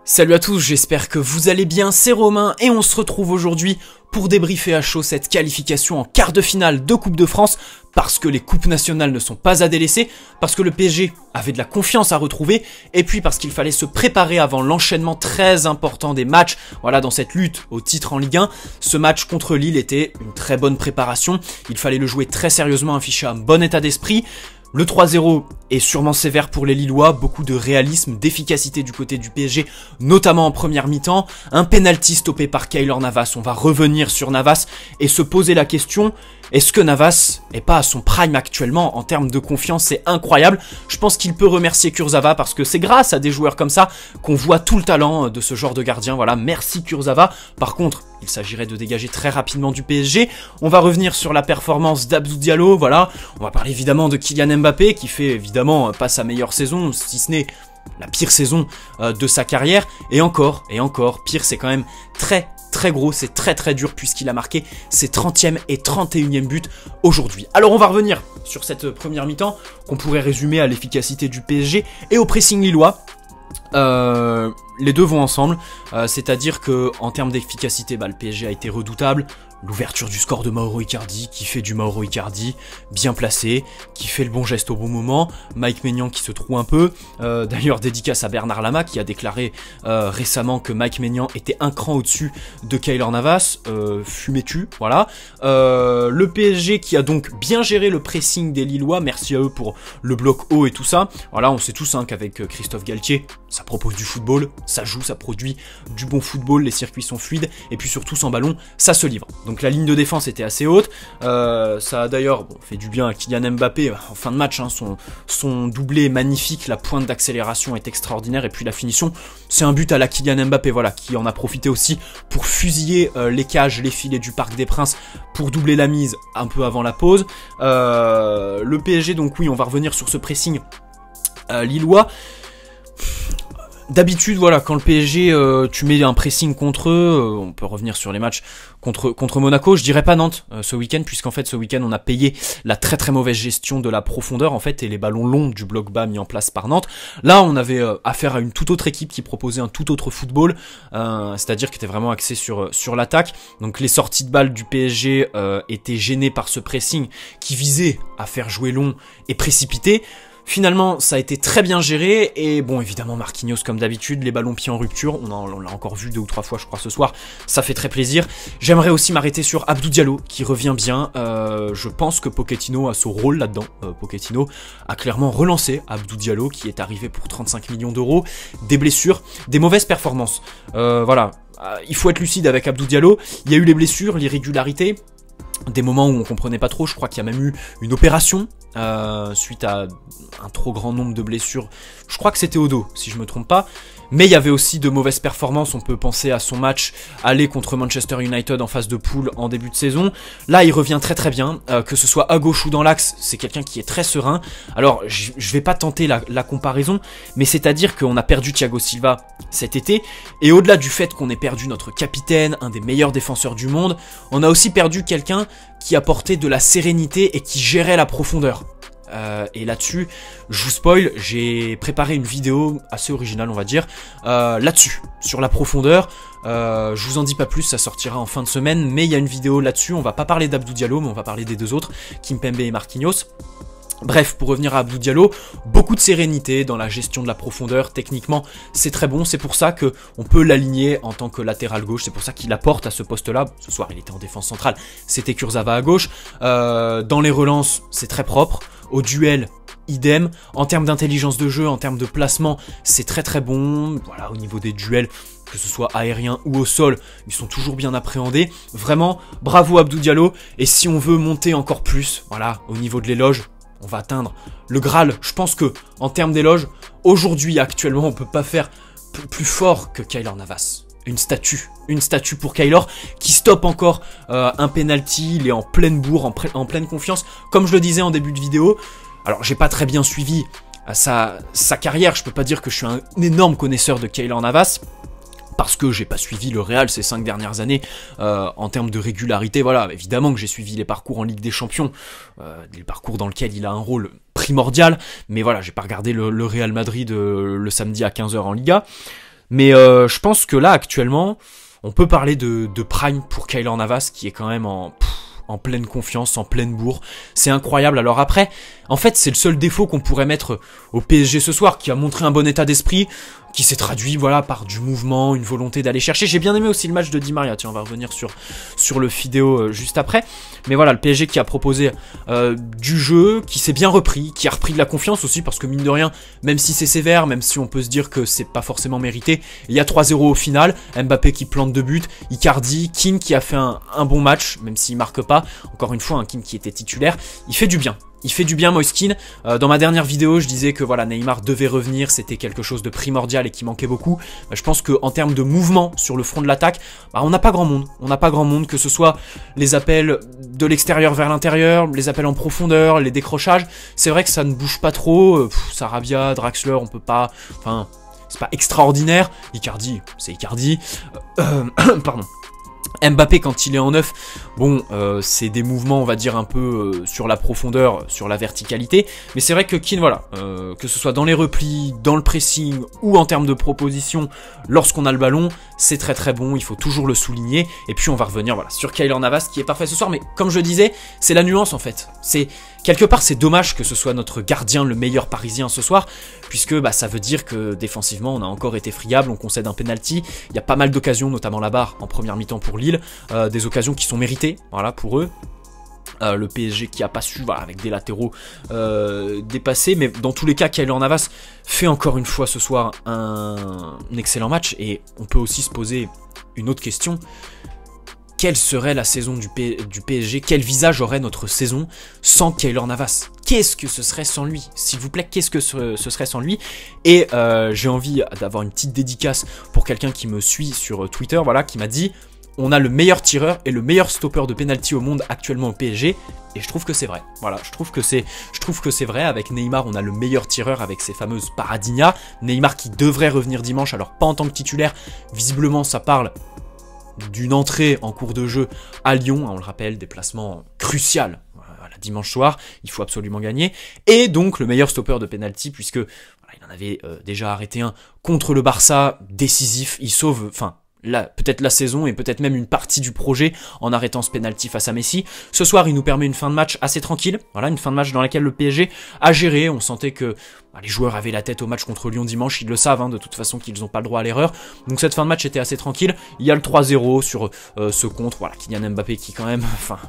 Salut à tous, j'espère que vous allez bien, c'est Romain et on se retrouve aujourd'hui pour débriefer à chaud cette qualification en quart de finale de Coupe de France parce que les coupes nationales ne sont pas à délaisser, parce que le PSG avait de la confiance à retrouver et puis parce qu'il fallait se préparer avant l'enchaînement très important des matchs, voilà, dans cette lutte au titre en Ligue 1. Ce match contre Lille était une très bonne préparation, il fallait le jouer très sérieusement, afficher un bon état d'esprit. Le 3-0 est sûrement sévère pour les Lillois, beaucoup de réalisme, d'efficacité du côté du PSG, notamment en première mi-temps. Un penalty stoppé par Keylor Navas, on va revenir sur Navas et se poser la question, est-ce que Navas est pas à son prime actuellement en termes de confiance? C'est incroyable, je pense qu'il peut remercier Kurzawa parce que c'est grâce à des joueurs comme ça qu'on voit tout le talent de ce genre de gardien, voilà, merci Kurzawa. Par contre, il s'agirait de dégager très rapidement du PSG. On va revenir sur la performance d'Abdou Diallo, voilà. On va parler évidemment de Kylian Mbappé qui fait évidemment pas sa meilleure saison, si ce n'est la pire saison de sa carrière. Et encore, pire, c'est quand même très gros, c'est très dur puisqu'il a marqué ses 30e et 31e buts aujourd'hui. Alors on va revenir sur cette première mi-temps qu'on pourrait résumer à l'efficacité du PSG et au pressing lillois. Les deux vont ensemble, c'est-à-dire que en termes d'efficacité, le PSG a été redoutable. L'ouverture du score de Mauro Icardi, qui fait du Mauro Icardi, bien placé, qui fait le bon geste au bon moment. Mike Maignan qui se trouve un peu. D'ailleurs, dédicace à Bernard Lama qui a déclaré récemment que Mike Maignan était un cran au-dessus de Keylor Navas. Fumez-tu, voilà. Le PSG qui a donc bien géré le pressing des Lillois. Merci à eux pour le bloc haut et tout ça. Voilà, on sait tous qu'avec Christophe Galtier, ça propose du football, ça joue, ça produit du bon football, les circuits sont fluides, et puis surtout sans ballon, ça se livre. Donc la ligne de défense était assez haute, ça a d'ailleurs fait du bien à Kylian Mbappé en fin de match, son doublé est magnifique, la pointe d'accélération est extraordinaire, et puis la finition, c'est un but à la Kylian Mbappé, voilà, qui en a profité aussi pour fusiller les cages, les filets du Parc des Princes, pour doubler la mise un peu avant la pause. Le PSG, donc oui, on va revenir sur ce pressing lillois. D'habitude, voilà, quand le PSG, tu mets un pressing contre eux, on peut revenir sur les matchs contre Monaco, je dirais pas Nantes ce week-end, puisqu'en fait ce week-end on a payé la très mauvaise gestion de la profondeur en fait et les ballons longs du bloc bas mis en place par Nantes. Là on avait affaire à une toute autre équipe qui proposait un tout autre football, c'est-à-dire qui était vraiment axé sur l'attaque. Donc les sorties de balles du PSG étaient gênées par ce pressing qui visait à faire jouer long et précipité. Finalement, ça a été très bien géré et bon, évidemment, Marquinhos comme d'habitude, les ballons pieds en rupture, on l'a encore vu 2 ou 3 fois je crois ce soir, ça fait très plaisir. J'aimerais aussi m'arrêter sur Abdou Diallo qui revient bien, je pense que Pochettino a son rôle là-dedans, Pochettino a clairement relancé Abdou Diallo qui est arrivé pour 35 millions d'euros, des blessures, des mauvaises performances, voilà, il faut être lucide avec Abdou Diallo, il y a eu les blessures, l'irrégularité, des moments où on comprenait pas trop, je crois qu'il y a même eu une opération suite à un trop grand nombre de blessures, je crois que c'était au dos si je me trompe pas, mais il y avait aussi de mauvaises performances, on peut penser à son match aller contre Manchester United en phase de poule en début de saison. Là il revient très bien, que ce soit à gauche ou dans l'axe, c'est quelqu'un qui est très serein. Alors je vais pas tenter la comparaison, mais c'est à dire qu'on a perdu Thiago Silva cet été, et au-delà du fait qu'on ait perdu notre capitaine, un des meilleurs défenseurs du monde, on a aussi perdu quelqu'un qui apportait de la sérénité et qui gérait la profondeur. Et là-dessus, je vous spoil, j'ai préparé une vidéo assez originale on va dire, là-dessus, sur la profondeur. Je vous en dis pas plus, ça sortira en fin de semaine, mais il y a une vidéo là-dessus, on va pas parler d'Abdou Diallo, mais on va parler des deux autres, Kimpembe et Marquinhos. Bref, pour revenir à Abdou Diallo, beaucoup de sérénité dans la gestion de la profondeur, techniquement c'est très bon, c'est pour ça que on peut l'aligner en tant que latéral gauche, c'est pour ça qu'il apporte à ce poste-là. Ce soir il était en défense centrale, c'était Kurzawa à gauche, dans les relances c'est très propre, au duel idem, en termes d'intelligence de jeu, en termes de placement c'est très bon, voilà, au niveau des duels, que ce soit aérien ou au sol, ils sont toujours bien appréhendés. Vraiment, bravo Abdou Diallo, et si on veut monter encore plus, voilà, au niveau de l'éloge, on va atteindre le Graal. Je pense que en termes d'éloge, aujourd'hui, actuellement, on peut pas faire plus fort que Keylor Navas. Une statue pour Keylor qui stoppe encore un penalty, il est en pleine bourre, en pleine confiance. Comme je le disais en début de vidéo, alors j'ai pas très bien suivi sa carrière, je peux pas dire que je suis un énorme connaisseur de Keylor Navas, parce que j'ai pas suivi le Real ces 5 dernières années en termes de régularité. Voilà, évidemment que j'ai suivi les parcours en Ligue des Champions, les parcours dans lesquels il a un rôle primordial, mais voilà, j'ai pas regardé le Real Madrid le samedi à 15 h en Liga. Mais je pense que là, actuellement, on peut parler de prime pour Keylor Navas, qui est quand même en pleine confiance, en pleine bourre. C'est incroyable. Alors après, en fait, c'est le seul défaut qu'on pourrait mettre au PSG ce soir, qui a montré un bon état d'esprit, qui s'est traduit, voilà, par du mouvement, une volonté d'aller chercher. J'ai bien aimé aussi le match de Di Maria. Tiens, on va revenir sur le vidéo juste après. Mais voilà, le PSG qui a proposé du jeu, qui s'est bien repris, qui a repris de la confiance aussi, parce que mine de rien, même si c'est sévère, même si on peut se dire que c'est pas forcément mérité, il y a 3-0 au final. Mbappé qui plante 2 buts, Icardi, Kean qui a fait un bon match, même s'il marque pas. Encore une fois, un Kean qui était titulaire. Il fait du bien. Il fait du bien, Moiskin. Dans ma dernière vidéo, je disais que voilà, Neymar devait revenir, c'était quelque chose de primordial et qui manquait beaucoup. Je pense qu'en termes de mouvement sur le front de l'attaque, on n'a pas grand monde. On n'a pas grand monde, que ce soit les appels de l'extérieur vers l'intérieur, les appels en profondeur, les décrochages. C'est vrai que ça ne bouge pas trop. Sarabia, Draxler, on peut pas... Enfin, c'est pas extraordinaire. Icardi, c'est Icardi. Pardon. Mbappé quand il est en neuf, bon, c'est des mouvements, on va dire, un peu sur la profondeur, sur la verticalité, mais c'est vrai que Kean, voilà, que ce soit dans les replis, dans le pressing, ou en termes de proposition, lorsqu'on a le ballon, c'est très très bon, il faut toujours le souligner, et puis on va revenir, voilà, sur Keylor Navas, qui est parfait ce soir, mais comme je disais, c'est la nuance en fait, quelque part c'est dommage que ce soit notre gardien le meilleur parisien ce soir, puisque ça veut dire que défensivement on a encore été friable, on concède un penalty, il y a pas mal d'occasions, notamment la barre en première mi-temps pour Lille, des occasions qui sont méritées, voilà, pour eux. Le PSG qui a pas su, voilà, avec des latéraux dépasser, mais dans tous les cas, Keylor Navas fait encore une fois ce soir un excellent match, et on peut aussi se poser une autre question. Quelle serait la saison du PSG? Quel visage aurait notre saison sans Keylor Navas? Qu'est-ce que ce serait sans lui? S'il vous plaît, qu'est-ce que ce serait sans lui? Et j'ai envie d'avoir une petite dédicace pour quelqu'un qui me suit sur Twitter, voilà, qui m'a dit: on a le meilleur tireur et le meilleur stopper de penalty au monde actuellement au PSG, et je trouve que c'est vrai. Voilà, je trouve que c'est vrai. Avec Neymar, on a le meilleur tireur avec ses fameuses Paradinha. Neymar qui devrait revenir dimanche, alors pas en tant que titulaire. Visiblement, ça parle d'une entrée en cours de jeu à Lyon, on le rappelle, déplacement crucial. Voilà, dimanche soir, il faut absolument gagner. Et donc le meilleur stopper de penalty, puisque voilà, il en avait déjà arrêté un contre le Barça, décisif. Il sauve, enfin, peut-être la saison et peut-être même une partie du projet en arrêtant ce penalty face à Messi. Ce soir, il nous permet une fin de match assez tranquille. Voilà, une fin de match dans laquelle le PSG a géré. On sentait que les joueurs avaient la tête au match contre Lyon dimanche. Ils le savent, hein, de toute façon, qu'ils n'ont pas le droit à l'erreur. Donc cette fin de match était assez tranquille. Il y a le 3-0 sur ce contre. Voilà, Kylian Mbappé qui quand même... Enfin,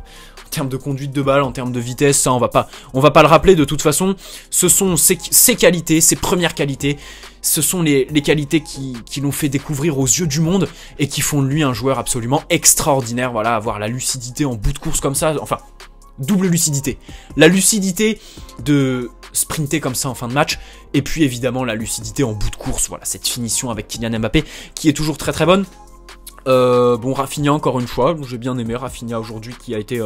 en termes de conduite de balle, en termes de vitesse, ça on va pas le rappeler de toute façon. Ce sont ses qualités, ses premières qualités. Ce sont les qualités qui l'ont fait découvrir aux yeux du monde et qui font de lui un joueur absolument extraordinaire. Voilà, avoir la lucidité en bout de course comme ça, enfin, double lucidité. La lucidité de sprinter comme ça en fin de match, et puis évidemment la lucidité en bout de course. Voilà, cette finition avec Kylian Mbappé qui est toujours très très bonne. Bon, Rafinha encore une fois, j'ai bien aimé Rafinha aujourd'hui, qui a été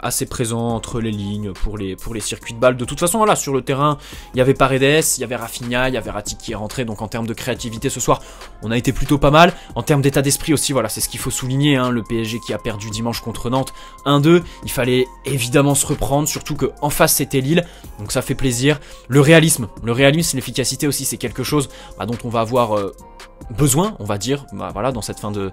assez présent entre les lignes pour les circuits de balles. De toute façon, voilà, sur le terrain, il y avait Paredes, il y avait Rafinha, il y avait Rati qui est rentré, donc en termes de créativité ce soir, on a été plutôt pas mal. En termes d'état d'esprit aussi, voilà, c'est ce qu'il faut souligner, hein, le PSG qui a perdu dimanche contre Nantes 1-2, il fallait évidemment se reprendre, surtout que en face c'était Lille, donc ça fait plaisir. Le réalisme, l'efficacité aussi, c'est quelque chose dont on va avoir... besoin, on va dire, voilà, dans cette fin de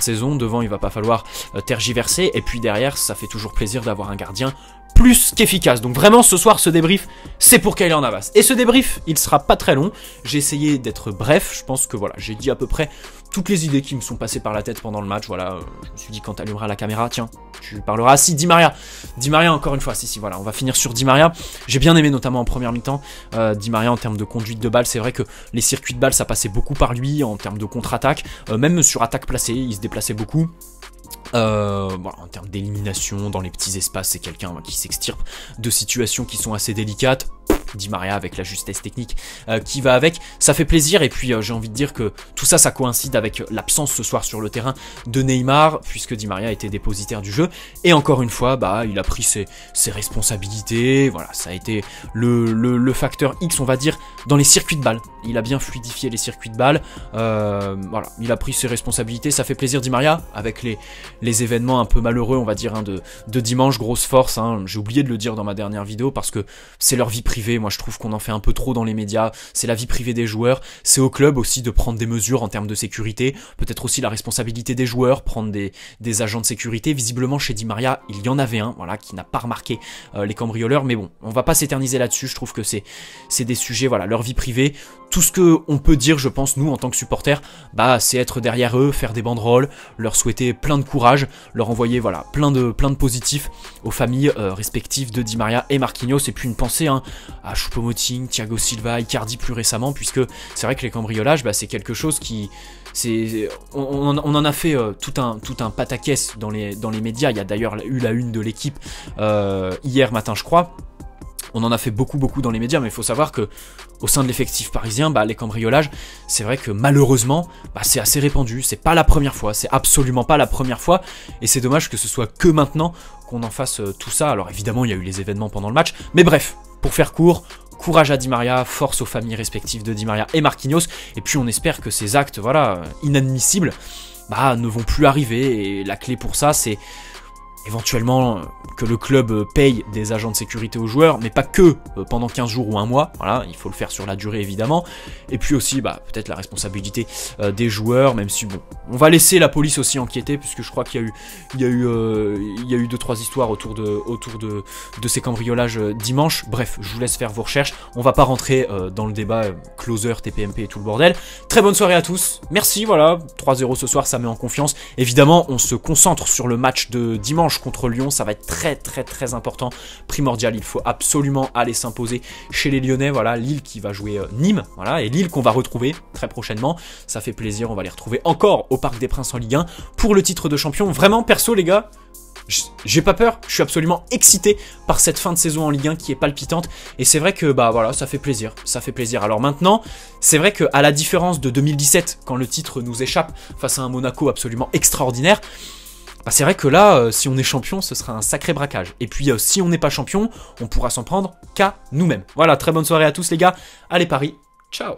saison. Devant, il va pas falloir tergiverser, et puis derrière, ça fait toujours plaisir d'avoir un gardien plus qu'efficace. Donc vraiment, ce soir, ce débrief, c'est pour Keylor Navas. Et ce débrief, il sera pas très long. J'ai essayé d'être bref. Je pense que voilà, j'ai dit à peu près toutes les idées qui me sont passées par la tête pendant le match. Voilà, je me suis dit, quand tu allumeras la caméra, tiens, tu parleras. Ah si, Di Maria, encore une fois, si, voilà, on va finir sur Di Maria. J'ai bien aimé, notamment en première mi-temps, Di Maria en termes de conduite de balle. C'est vrai que les circuits de balle, ça passait beaucoup par lui en termes de contre-attaque, même sur attaque placée, il se déplaçait beaucoup. Voilà, en termes d'élimination dans les petits espaces, c'est quelqu'un qui s'extirpe de situations qui sont assez délicates. Di Maria avec la justesse technique qui va avec, ça fait plaisir. Et puis j'ai envie de dire que tout ça, ça coïncide avec l'absence ce soir sur le terrain de Neymar, puisque Di Maria était dépositaire du jeu, et encore une fois, il a pris ses responsabilités. Voilà, ça a été le facteur X, on va dire, dans les circuits de balle. Il a bien fluidifié les circuits de balle, voilà, il a pris ses responsabilités, ça fait plaisir. Di Maria, avec les événements un peu malheureux, on va dire, hein, de dimanche, grosse force, hein. J'ai oublié de le dire dans ma dernière vidéo, parce que c'est leur vie privée. moi je trouve qu'on en fait un peu trop dans les médias, c'est la vie privée des joueurs, c'est au club aussi de prendre des mesures en termes de sécurité, peut-être aussi la responsabilité des joueurs, prendre des agents de sécurité. Visiblement chez Di Maria, il y en avait un, voilà, qui n'a pas remarqué les cambrioleurs, mais bon, on va pas s'éterniser là-dessus, je trouve que c'est des sujets, voilà, leur vie privée. Tout ce que on peut dire, je pense, nous, en tant que supporters, bah, c'est être derrière eux, faire des banderoles, leur souhaiter plein de courage, leur envoyer, voilà, plein de positifs aux familles respectives de Di Maria et Marquinhos, et puis une pensée à Choupo-Moting, Thiago Silva, Icardi plus récemment, puisque c'est vrai que les cambriolages, bah, c'est quelque chose qui... On en a fait tout un pataquès dans les médias. Il y a d'ailleurs eu la une de l'équipe hier matin, je crois. On en a fait beaucoup dans les médias, mais il faut savoir que au sein de l'effectif parisien, bah, les cambriolages, c'est vrai que malheureusement, bah, c'est assez répandu. C'est pas la première fois, c'est absolument pas la première fois, et c'est dommage que ce soit que maintenant qu'on en fasse tout ça. Alors évidemment, il y a eu les événements pendant le match, mais bref, pour faire court, courage à Di Maria, force aux familles respectives de Di Maria et Marquinhos, et puis on espère que ces actes, voilà, inadmissibles, bah, ne vont plus arriver, et la clé pour ça, c'est éventuellement que le club paye des agents de sécurité aux joueurs, mais pas que pendant 15 jours ou un mois, voilà, il faut le faire sur la durée évidemment, et puis aussi bah, peut-être la responsabilité des joueurs, même si bon, on va laisser la police aussi enquêter, puisque je crois qu'il y a eu 2-3 histoires autour de ces cambriolages dimanche. Bref, je vous laisse faire vos recherches, on va pas rentrer dans le débat closer, TPMP et tout le bordel. Très bonne soirée à tous, merci, voilà, 3-0 ce soir, ça met en confiance. Évidemment, on se concentre sur le match de dimanche contre Lyon, ça va être très important, primordial, il faut absolument aller s'imposer chez les Lyonnais, voilà, Lille qui va jouer Nîmes, voilà, et Lille qu'on va retrouver très prochainement, ça fait plaisir, on va les retrouver encore au Parc des Princes en Ligue 1 pour le titre de champion. Vraiment, perso les gars, j'ai pas peur, je suis absolument excité par cette fin de saison en Ligue 1 qui est palpitante, et c'est vrai que bah voilà, ça fait plaisir. Alors maintenant, c'est vrai que à la différence de 2017 quand le titre nous échappe face à un Monaco absolument extraordinaire, bah c'est vrai que là, si on est champion, ce sera un sacré braquage. Et puis si on n'est pas champion, on pourra s'en prendre qu'à nous-mêmes. Voilà, très bonne soirée à tous les gars. Allez Paris, ciao.